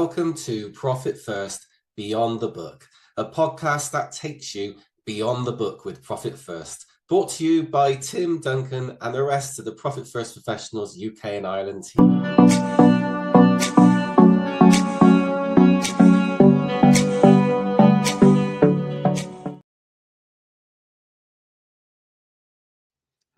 Welcome to Profit First Beyond the Book, a podcast that takes you beyond the book with Profit First. Brought to you by Tim, Duncan, and the rest of the Profit First Professionals UK and Ireland team.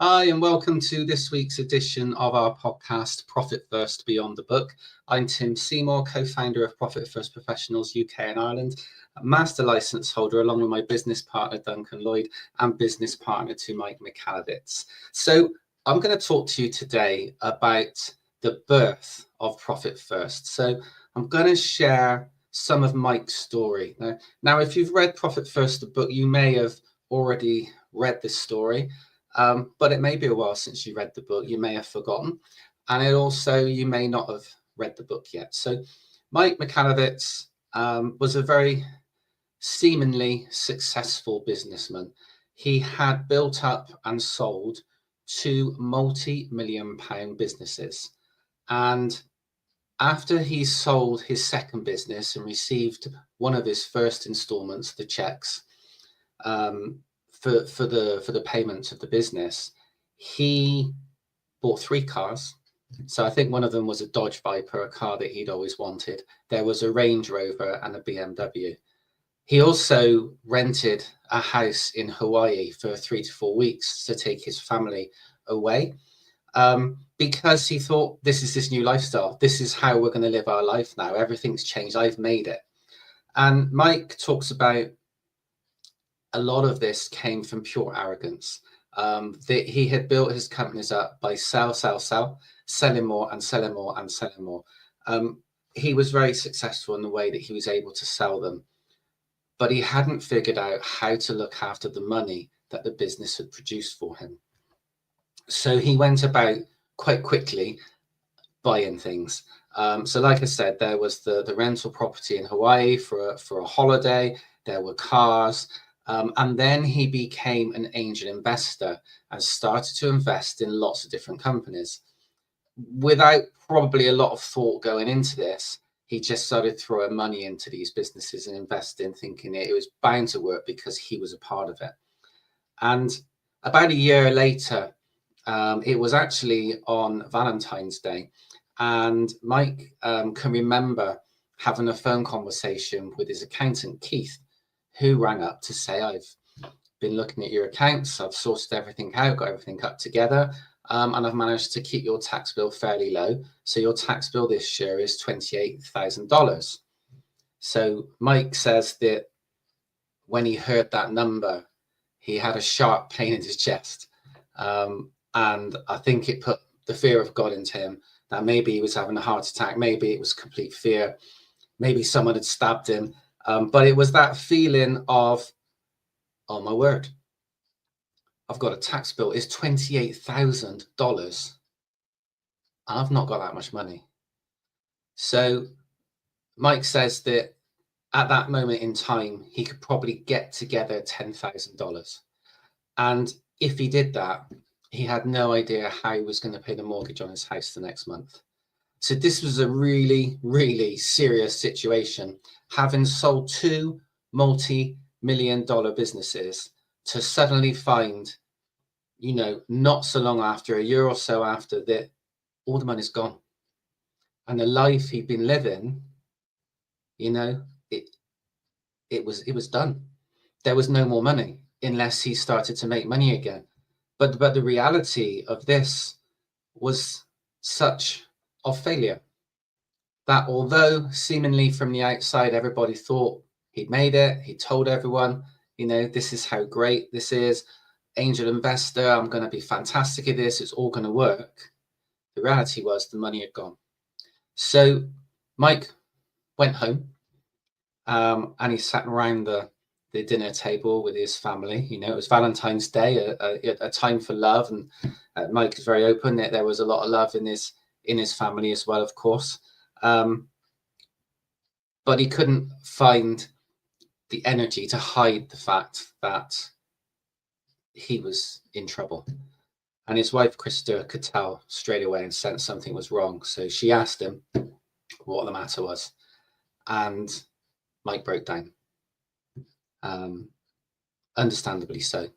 Hi, and welcome to this week's edition of our podcast, Profit First Beyond the Book. I'm Tim Seymour, co-founder of Profit First Professionals UK and Ireland, a master license holder, along with my business partner, Duncan Lloyd, and business partner to Mike Michalowicz. So I'm going to talk to you today about the birth of Profit First. So I'm going to share some of Mike's story. Now, if you've read Profit First, the book, you may have already read this story. But it may be a while since you read the book. You may have forgotten. And you may not have read the book yet. So Mike Michalowicz was a very seemingly successful businessman. He had built up and sold 2 multi-million-pound businesses. And after he sold his second business and received one of his first installments, the checks, for the payments of the business, he bought 3 cars. So I think one of them was a Dodge Viper, a car that he'd always wanted. There was a Range Rover and a BMW. He also rented a house in Hawaii for 3 to 4 weeks to take his family away, because he thought, this is this new lifestyle. This is how we're going to live our life now. Everything's changed. I've made it. And Mike talks about a lot of this came from pure arrogance. That he had built his companies up by selling more and selling more and selling more. He was very successful in the way that he was able to sell them, but he hadn't figured out how to look after the money that the business had produced for him. So he went about quite quickly buying things. So like I said, there was the rental property in Hawaii for a holiday. There were cars. And then he became an angel investor and started to invest in lots of different companies. Without probably a lot of thought going into this, he just started throwing money into these businesses and investing, thinking it was bound to work because he was a part of it. And about a year later, it was actually on Valentine's Day, and Mike can remember having a phone conversation with his accountant, Keith, who rang up to say, I've been looking at your accounts, I've sorted everything out, got everything up together, and I've managed to keep your tax bill fairly low. So your tax bill this year is $28,000. So Mike says that when he heard that number, he had a sharp pain in his chest. And I think it put the fear of God into him, that maybe he was having a heart attack, maybe it was complete fear, maybe someone had stabbed him. But it was that feeling of, oh my word, I've got a tax bill. It's $28,000. I've not got that much money. So Mike says that at that moment in time, he could probably get together $10,000. And if he did that, he had no idea how he was going to pay the mortgage on his house the next month. So this was a really, really serious situation, having sold 2 multi-million-dollar businesses, to suddenly find, not so long after, a year or so after, that all the money's gone. And the life he'd been living, it was done. There was no more money unless he started to make money again. But the reality of this was such of failure that although seemingly from the outside everybody thought he'd made it, he told everyone, this is how great this is, angel investor, I'm going to be fantastic at this, it's all going to work. The reality was the money had gone. So Mike went home, and he sat around the dinner table with his family. It was Valentine's Day, a time for love, and Mike is very open that there was a lot of love in his family as well, of course. But he couldn't find the energy to hide the fact that he was in trouble. And his wife, Krista, could tell straight away and sensed something was wrong. So she asked him what the matter was. and Mike broke down. Understandably so,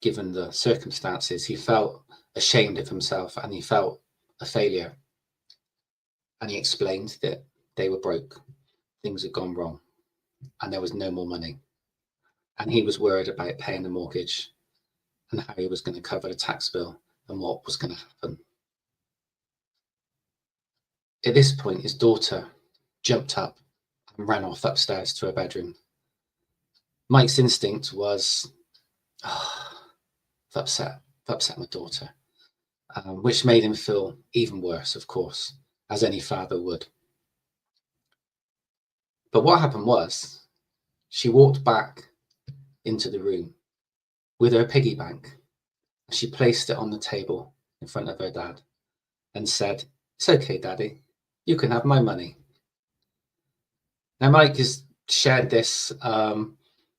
given the circumstances. He felt ashamed of himself and he felt a failure. And he explained that they were broke, things had gone wrong, and there was no more money. And he was worried about paying the mortgage and how he was going to cover the tax bill and what was going to happen. At this point, his daughter jumped up and ran off upstairs to her bedroom. Mike's instinct was, upset my daughter, which made him feel even worse, of course, as any father would. But what happened was, she walked back into the room with her piggy bank. She placed it on the table in front of her dad and said, "It's okay, Daddy, you can have my money." Now, Mike has shared this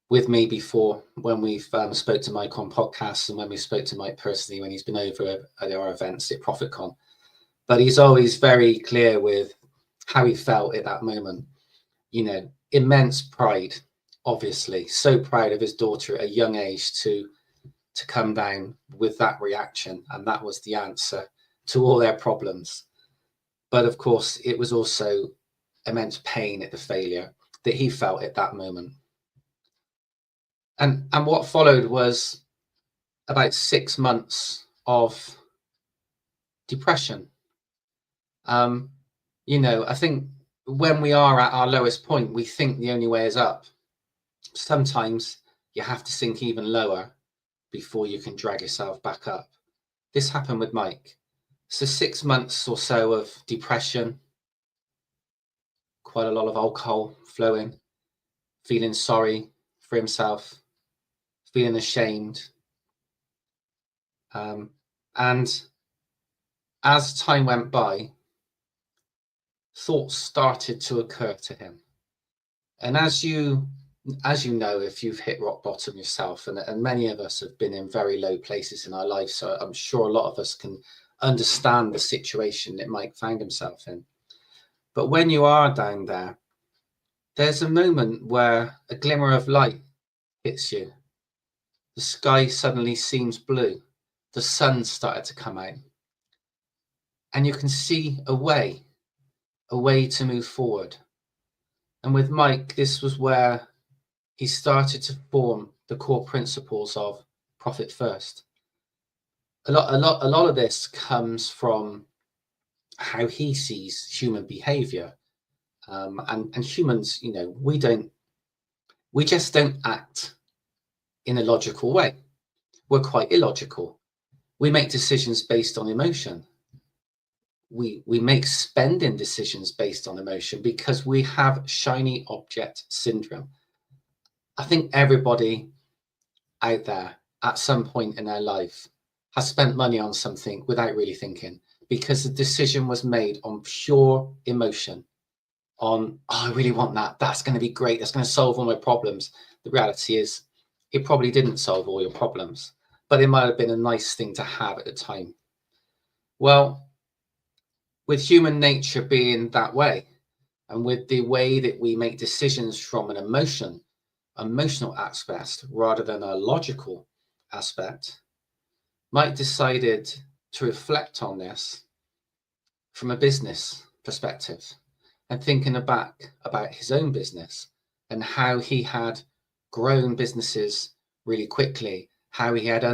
with me before when we've spoke to Mike on podcasts and when we spoke to Mike personally when he's been over at our events at ProfitCon. But he's always very clear with how he felt at that moment. You know, immense pride, obviously, so proud of his daughter at a young age to come down with that reaction, and that was the answer to all their problems. But of course, it was also immense pain at the failure that he felt at that moment. And what followed was about 6 months of depression. You know, I think when we are at our lowest point, we think the only way is up. Sometimes you have to sink even lower before you can drag yourself back up. This happened with Mike. So 6 months or so of depression, quite a lot of alcohol flowing, feeling sorry for himself, feeling ashamed. And as time went by, thoughts started to occur to him. And as you know, if you've hit rock bottom yourself, and many of us have been in very low places in our life, so I'm sure a lot of us can understand the situation that Mike found himself in. But when you are down there, there's a moment where a glimmer of light hits you. The sky suddenly seems blue. The sun started to come out. And you can see a way to move forward. And with Mike, this was where he started to form the core principles of profit first. A lot of this comes from how he sees human behavior. And humans, you know, we just don't act in a logical way. We're quite illogical. We make decisions based on emotion. We make spending decisions based on emotion because we have shiny object syndrome. I think everybody out there at some point in their life has spent money on something without really thinking, because the decision was made on pure emotion, on, oh, I really want that. That's going to be great. That's going to solve all my problems. The reality is it probably didn't solve all your problems, but it might have been a nice thing to have at the time. Well, with human nature being that way, and with the way that we make decisions from an emotional aspect rather than a logical aspect, Mike decided to reflect on this from a business perspective and thinking back about his own business and how he had grown businesses really quickly, how he had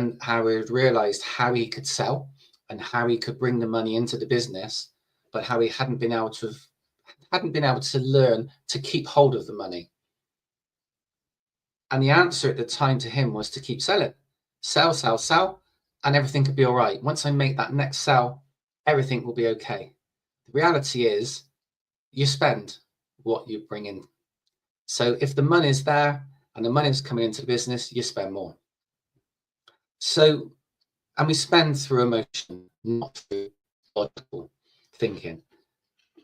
realized how he could sell and how he could bring the money into the business, but how he hadn't been able to learn to keep hold of the money. And the answer at the time to him was to keep selling, sell, and everything could be all right. Once I make that next sell, everything will be okay. The reality is you spend what you bring in. So if the money's there and the money's coming into the business, you spend more. So, and we spend through emotion, not through logical thinking.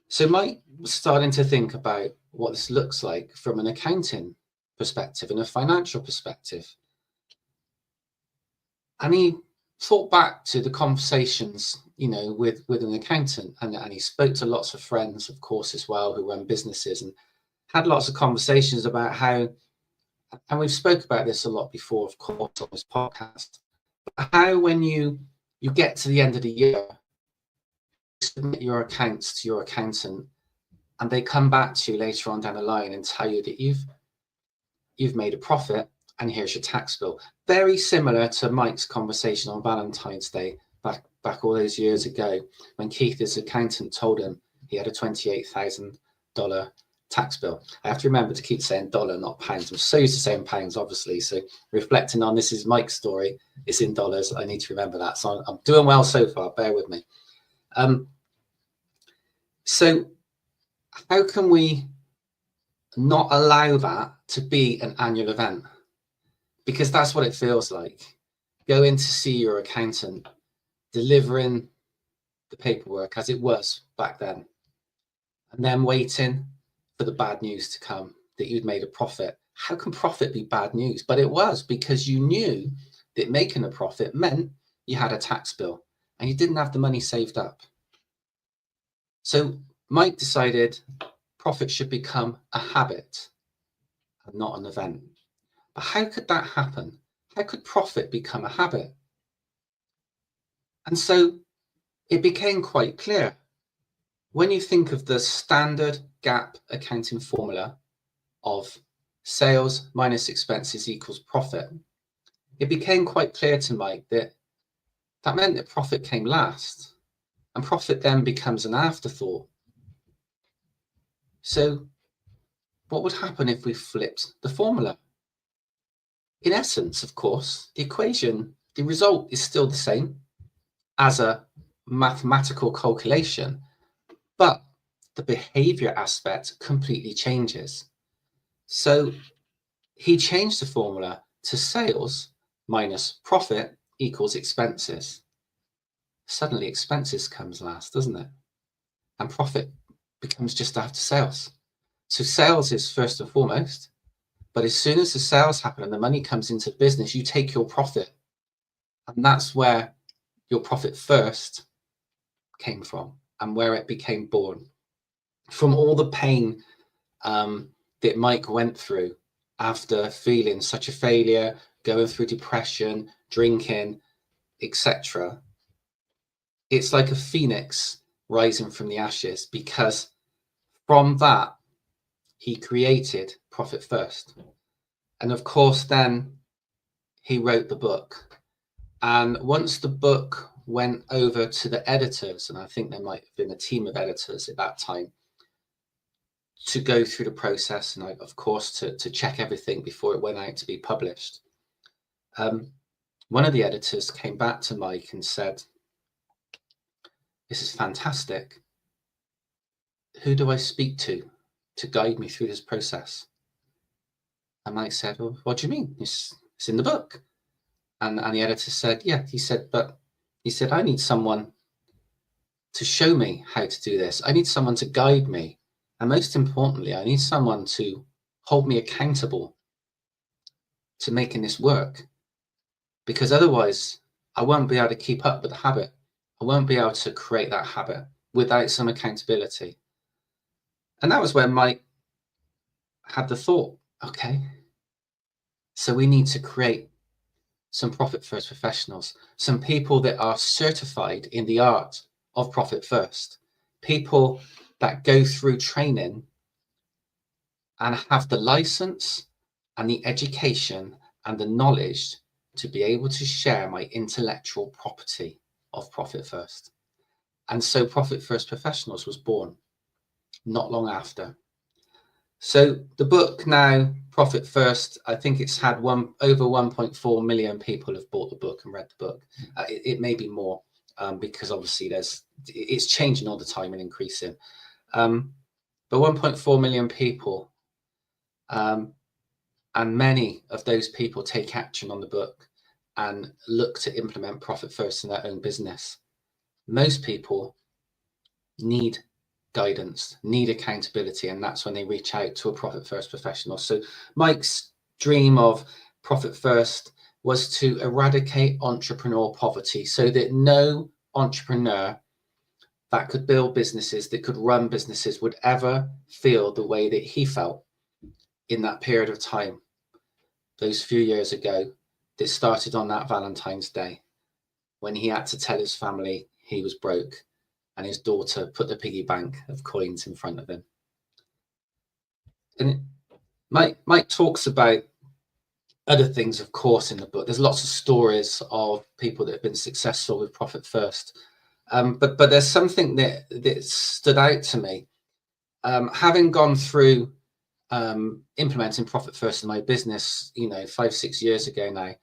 So Mike was starting to think about what this looks like from an accounting perspective and a financial perspective. And he thought back to the conversations, you know, with an accountant, and he spoke to lots of friends, of course, as well, who run businesses, and had lots of conversations about how, and we've spoke about this a lot before, of course, on this podcast, how when you get to the end of the year, submit your accounts to your accountant, and they come back to you later on down the line and tell you that you've made a profit, and here's your tax bill. Very similar to Mike's conversation on Valentine's Day back all those years ago, when Keith, his accountant, told him he had a $28,000 tax bill. I have to remember to keep saying dollar, not pounds. I'm so used to saying pounds, obviously. So reflecting on this is Mike's story. It's in dollars. I need to remember that. So I'm doing well so far. Bear with me. So how can we not allow that to be an annual event? Because that's what it feels like. Going to see your accountant, delivering the paperwork as it was back then, and then waiting for the bad news to come that you'd made a profit. How can profit be bad news? But it was, because you knew that making a profit meant you had a tax bill and you didn't have the money saved up. So Mike decided profit should become a habit and not an event. But how could that happen? How could profit become a habit? And so it became quite clear. When you think of the standard GAAP accounting formula of sales minus expenses equals profit, it became quite clear to Mike that that meant that profit came last, and profit then becomes an afterthought. So what would happen if we flipped the formula? In essence, of course, the equation, the result is still the same as a mathematical calculation, but the behavior aspect completely changes. So he changed the formula to sales minus profit equals expenses. Suddenly expenses comes last, doesn't it? And profit becomes just after sales. So sales is first and foremost, but as soon as the sales happen and the money comes into the business, you take your profit. And that's where your profit first came from and where it became born. From all the pain that Mike went through after feeling such a failure, going through depression, drinking, etc. It's like a phoenix rising from the ashes, because from that, he created Profit First. And of course, then he wrote the book. And once the book went over to the editors, and I think there might have been a team of editors at that time, to go through the process and, of course, to check everything before it went out to be published. One of the editors came back to Mike and said, "This is fantastic. Who do I speak to guide me through this process?" And Mike said, "Well, what do you mean? It's in the book." And the editor said, "Yeah." He said, "I need someone to show me how to do this. I need someone to guide me. And most importantly, I need someone to hold me accountable to making this work. Because otherwise, I won't be able to keep up with the habit. I won't be able to create that habit without some accountability." And that was when Mike had the thought, okay, so we need to create some Profit First professionals, some people that are certified in the art of Profit First, people that go through training and have the license and the education and the knowledge to be able to share my intellectual property of Profit First. And so Profit First Professionals was born not long after. So the book now, Profit First, I think it's had over 1.4 million people have bought the book and read the book. It may be more, because obviously it's changing all the time and increasing. But 1.4 million people, and many of those people take action on the book and look to implement Profit First in their own business. Most people need guidance, need accountability, and that's when they reach out to a Profit First professional. So Mike's dream of Profit First was to eradicate entrepreneurial poverty so that no entrepreneur that could build businesses, that could run businesses, would ever feel the way that he felt in that period of time, those few years ago, that started on that Valentine's Day, when he had to tell his family he was broke and his daughter put the piggy bank of coins in front of him. And Mike talks about other things, of course, in the book. There's lots of stories of people that have been successful with Profit First. But there's something that stood out to me. Having gone through implementing Profit First in my business, 5-6 years ago now,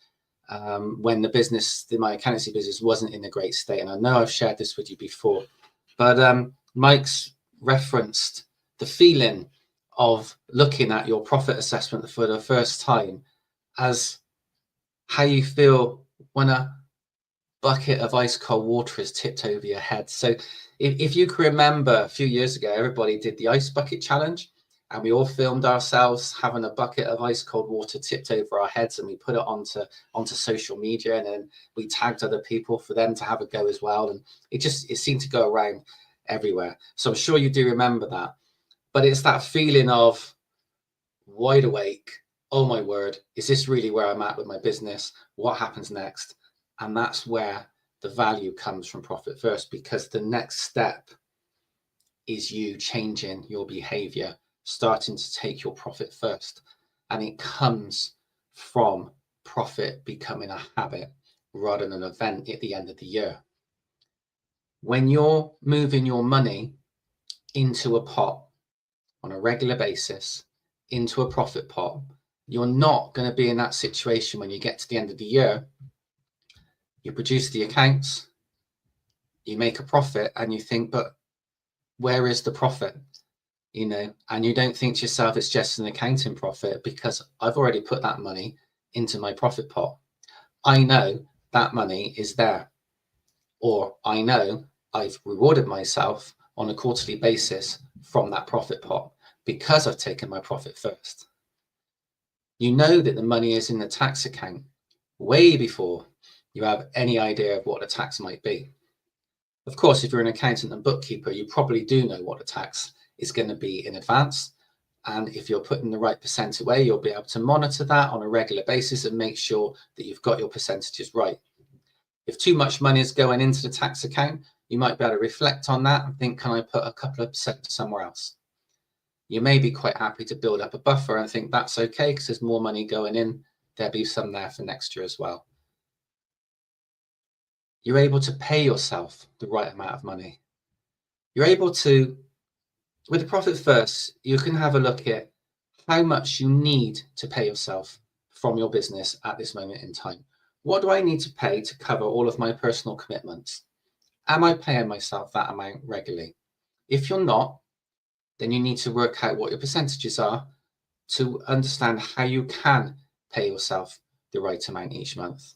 when my accountancy business wasn't in a great state. And I know I've shared this with you before, but Mike's referenced the feeling of looking at your profit assessment for the first time as how you feel when a bucket of ice cold water is tipped over your head. So if you can remember, a few years ago, everybody did the ice bucket challenge, and we all filmed ourselves having a bucket of ice cold water tipped over our heads, and we put it onto social media, and then we tagged other people for them to have a go as well. And it seemed to go around everywhere. So I'm sure you do remember that. But it's that feeling of wide awake. Oh my word, is this really where I'm at with my business? What happens next? And that's where the value comes from Profit First, because the next step is you changing your behavior, starting to take your profit first. And it comes from profit becoming a habit rather than an event at the end of the year. When you're moving your money into a pot on a regular basis, into a profit pot, you're not going to be in that situation when you get to the end of the year. You produce the accounts, you make a profit, and you think, but where is the profit? And you don't think to yourself, it's just an accounting profit, because I've already put that money into my profit pot. I know that money is there, or I know I've rewarded myself on a quarterly basis from that profit pot because I've taken my profit first. You know that the money is in the tax account way before you have any idea of what the tax might be. Of course, if you're an accountant and bookkeeper, you probably do know what the tax is going to be in advance. And if you're putting the right percent away, you'll be able to monitor that on a regular basis and make sure that you've got your percentages right. If too much money is going into the tax account, you might be able to reflect on that and think, can I put a couple of percent somewhere else? You may be quite happy to build up a buffer and think that's okay because there's more money going in. There'll be some there for next year as well. You're able to pay yourself the right amount of money. You're able to, with the Profit First, you can have a look at how much you need to pay yourself from your business at this moment in time. What do I need to pay to cover all of my personal commitments? Am I paying myself that amount regularly? If you're not, then you need to work out what your percentages are to understand how you can pay yourself the right amount each month.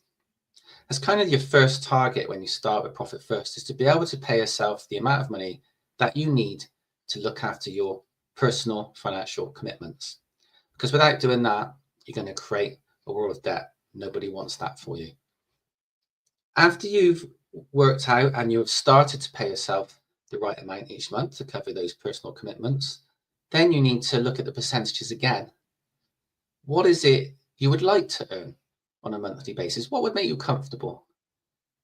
That's kind of your first target when you start with Profit First, is to be able to pay yourself the amount of money that you need to look after your personal financial commitments. Because without doing that, you're going to create a world of debt. Nobody wants that for you. After you've worked out and you've started to pay yourself the right amount each month to cover those personal commitments, then you need to look at the percentages again. What is it you would like to earn on a monthly basis? What would make you comfortable?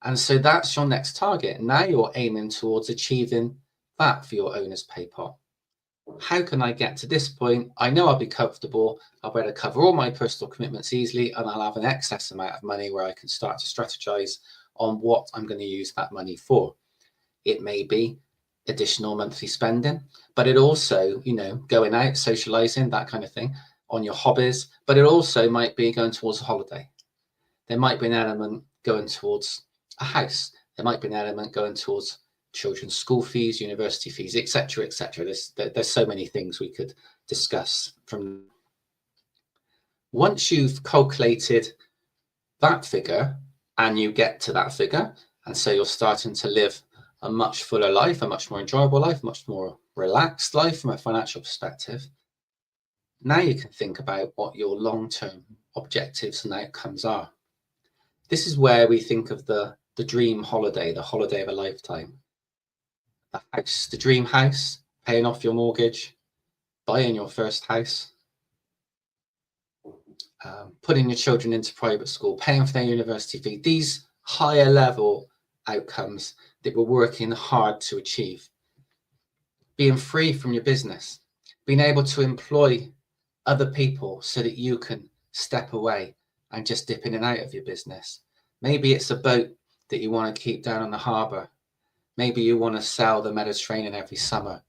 And so that's your next target. Now you're aiming towards achieving that for your owner's pay pot. How can I get to this point? I know I'll be comfortable. I'll be able to cover all my personal commitments easily, and I'll have an excess amount of money where I can start to strategize on what I'm going to use that money for. It may be additional monthly spending, but it also, going out, socializing, that kind of thing, on your hobbies, but it also might be going towards a holiday. There might be an element going towards a house. There might be an element going towards children's school fees, university fees, etc., etc. There's so many things we could discuss from. Once you've calculated that figure and you get to that figure, and so you're starting to live a much fuller life, a much more enjoyable life, much more relaxed life from a financial perspective, now you can think about what your long-term objectives and outcomes are. This is where we think of the dream holiday, the holiday of a lifetime. the house, the dream house, paying off your mortgage, buying your first house, putting your children into private school, paying for their university fee, these higher level outcomes that we're working hard to achieve. Being free from your business, being able to employ other people so that you can step away and just dip in and out of your business. Maybe it's a boat that you want to keep down on the harbour. Maybe you want to sail the Mediterranean every summer.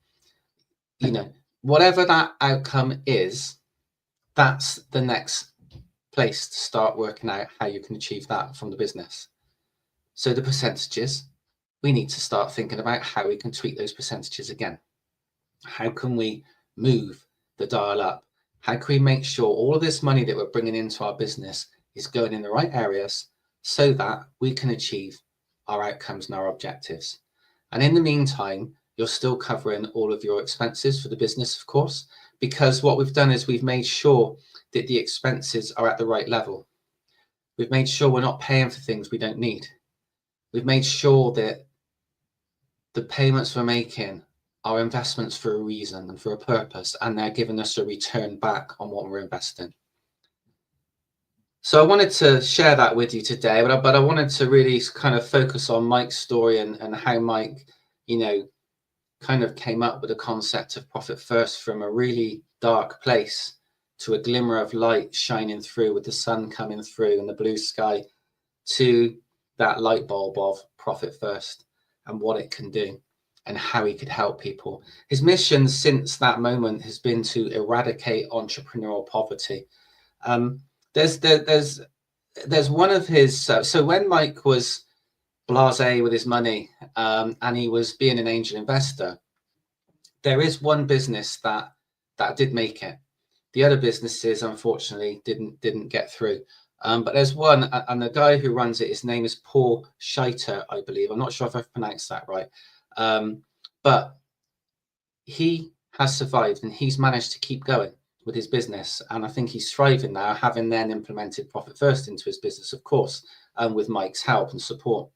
You know, whatever that outcome is, that's the next place to start working out how you can achieve that from the business. So the percentages, we need to start thinking about how we can tweak those percentages again. How can we move the dial up? How can we make sure all of this money that we're bringing into our business is going in the right areas so that we can achieve our outcomes and our objectives? And in the meantime, you're still covering all of your expenses for the business, of course, because what we've done is we've made sure that the expenses are at the right level. We've made sure we're not paying for things we don't need. We've made sure that the payments we're making are investments for a reason and for a purpose, and they're giving us a return back on what we're investing. So I wanted to share that with you today, but I wanted to really kind of focus on Mike's story and how Mike, you know, kind of came up with the concept of profit first from a really dark place to a glimmer of light shining through with the sun coming through and the blue sky to that light bulb of profit first and what it can do and how he could help people. His mission since that moment has been to eradicate entrepreneurial poverty. There's one of his, so when Mike was blasé with his money and he was being an angel investor, there is one business that did make it. The other businesses, unfortunately, didn't get through. But there's one, and the guy who runs it, his name is Paul Scheiter, I believe. I'm not sure if I've pronounced that right. But he has survived and he's managed to keep going with his business. And I think he's thriving now, having then implemented Profit First into his business, of course, with Mike's help and support.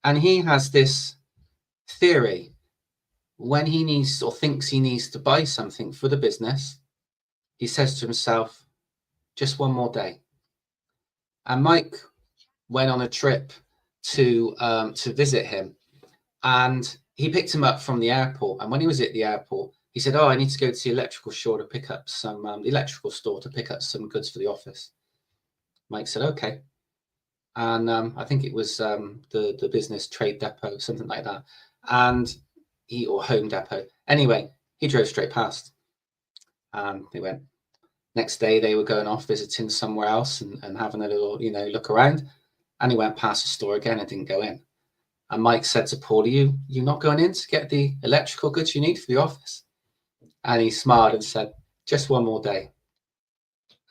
And he has this theory when he needs or thinks he needs to buy something for the business, he says to himself, just one more day. And Mike went on a trip to visit him, and he picked him up from the airport. And when he was at the airport, he said, I need to go to the electrical store to pick up some electrical store to pick up some goods for the office. Mike said, okay. And I think it was the business trade depot, something like that. And or home depot. Anyway, he drove straight past. They went. Next day, they were going off visiting somewhere else and having a little, look around. And he went past the store again and didn't go in. And Mike said to Paul, you not going in to get the electrical goods you need for the office? And he smiled and said, just one more day.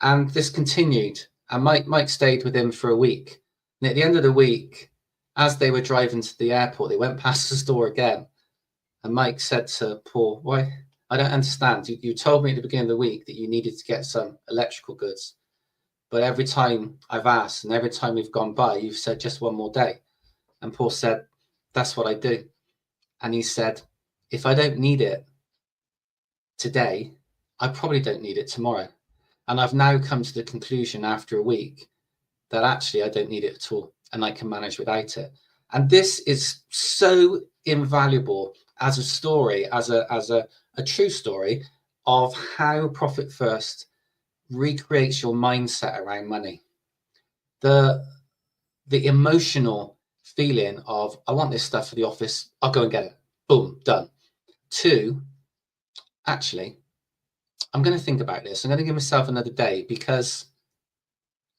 And this continued. And Mike stayed with him for a week. And at the end of the week, as they were driving to the airport, they went past the store again. And Mike said to Paul, why? I don't understand. You told me at the beginning of the week that you needed to get some electrical goods. But every time I've asked and every time we've gone by, you've said just one more day. And Paul said, that's what I do. And he said, if I don't need it today, I probably don't need it tomorrow. And I've now come to the conclusion after a week that actually I don't need it at all and I can manage without it. And this is so invaluable as a story, as a true story of how Profit First recreates your mindset around money. The emotional feeling of, I want this stuff for the office, I'll go and get it. Boom, done. 2, actually, I'm going to think about this. I'm going to give myself another day because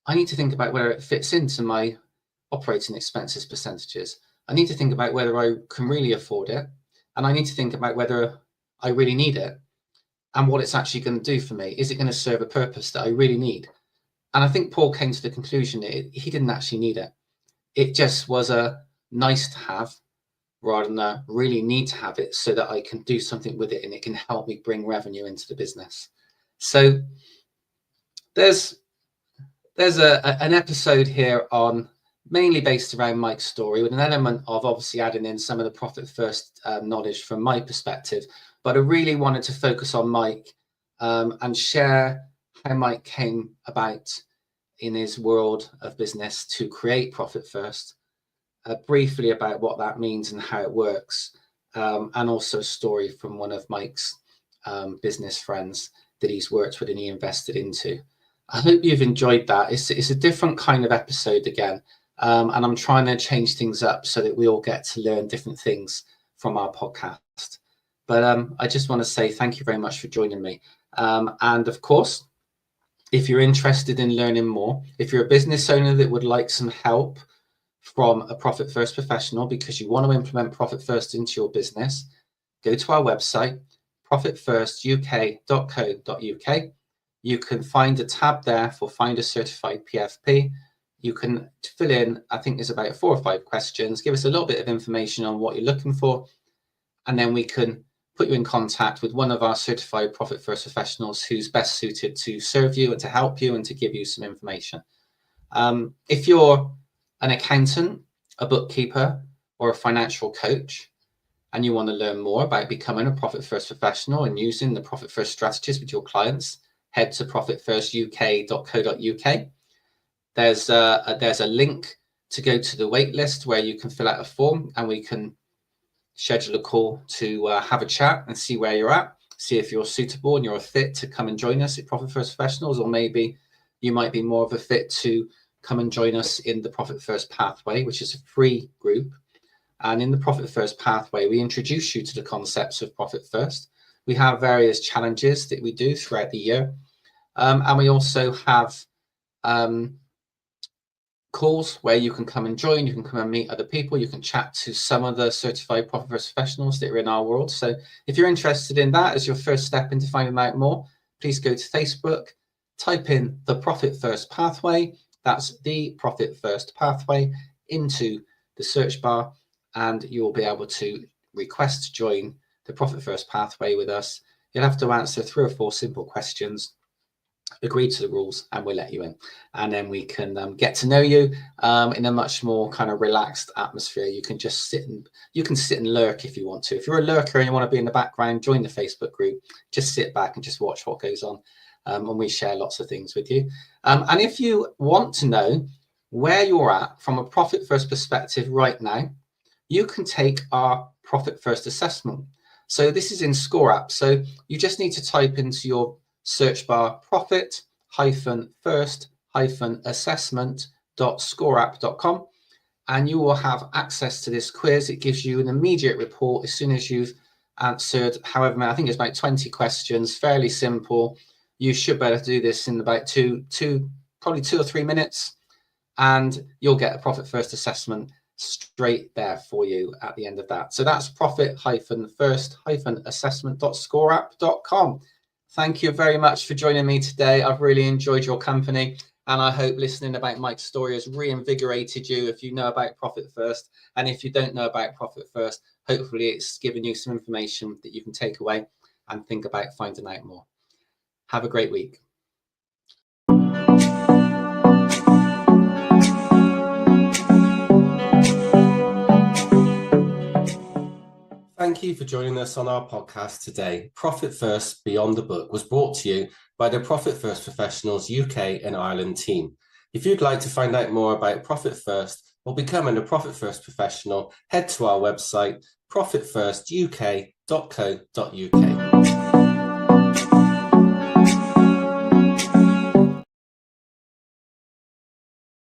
I need to think about where it fits into my operating expenses percentages. I need to think about whether I can really afford it. And I need to think about whether I really need it and what it's actually going to do for me. Is it going to serve a purpose that I really need? And I think Paul came to the conclusion that he didn't actually need it. It just was a nice to have rather than a really need to have it so that I can do something with it and it can help me bring revenue into the business. So there's an episode here on mainly based around Mike's story, with an element of obviously adding in some of the profit first knowledge from my perspective. But I really wanted to focus on Mike and share how Mike came about in his world of business to create Profit First, briefly about what that means and how it works, and also a story from one of Mike's business friends that he's worked with and he invested into. I hope you've enjoyed that. It's a different kind of episode again, and I'm trying to change things up so that we all get to learn different things from our podcast. But I just want to say thank you very much for joining me. And of course, if you're interested in learning more, if you're a business owner that would like some help from a Profit First professional because you want to implement Profit First into your business, go to our website, profitfirstuk.co.uk. You can find a tab there for Find a Certified PFP. You can fill in, I think there's about 4 or 5 questions, give us a little bit of information on what you're looking for, and then we can put you in contact with one of our certified Profit First professionals who's best suited to serve you and to help you and to give you some information. If you're an accountant, a bookkeeper, or a financial coach, and you want to learn more about becoming a Profit First professional and using the Profit First strategies with your clients, head to profitfirstuk.co.uk. There's a link to go to the wait list where you can fill out a form and we can schedule a call to have a chat and see where you're at, see if you're suitable and you're a fit to come and join us at Profit First Professionals, or maybe you might be more of a fit to come and join us in the Profit First Pathway, which is a free group. And in the Profit First Pathway, we introduce you to the concepts of Profit First. We have various challenges that we do throughout the year. And we also have calls where you can come and join, you can come and meet other people, you can chat to some of the certified Profit First professionals that are in our world. So if you're interested in that as your first step into finding out more, please go to Facebook, type in the Profit First Pathway, that's the Profit First Pathway, into the search bar, and you'll be able to request to join the Profit First Pathway with us. You'll have to answer 3 or 4 simple questions, agree to the rules, and we'll let you in. And then we can get to know you in a much more kind of relaxed atmosphere. You can just sit and lurk if you want to. If you're a lurker and you want to be in the background, join the Facebook group. Just sit back and just watch what goes on. And we share lots of things with you. And if you want to know where you're at from a Profit First perspective right now, you can take our Profit First assessment. So this is in Score App. So you just need to type into your search bar profit-first-assessment.scoreapp.com, and you will have access to this quiz. It gives you an immediate report as soon as you've answered however many, I think it's about 20 questions, fairly simple. You should be able to do this in about probably 2 or 3 minutes, and you'll get a Profit First assessment straight there for you at the end of that. So that's profit-first-assessment.scoreapp.com. Thank you very much for joining me today. I've really enjoyed your company, and I hope listening about Mike's story has reinvigorated you if you know about Profit First. And if you don't know about Profit First, hopefully it's given you some information that you can take away and think about finding out more. Have a great week. Thank you for joining us on our podcast today. Profit First Beyond the Book was brought to you by the Profit First Professionals UK and Ireland team. If you'd like to find out more about Profit First or becoming a Profit First professional, head to our website, profitfirstuk.co.uk.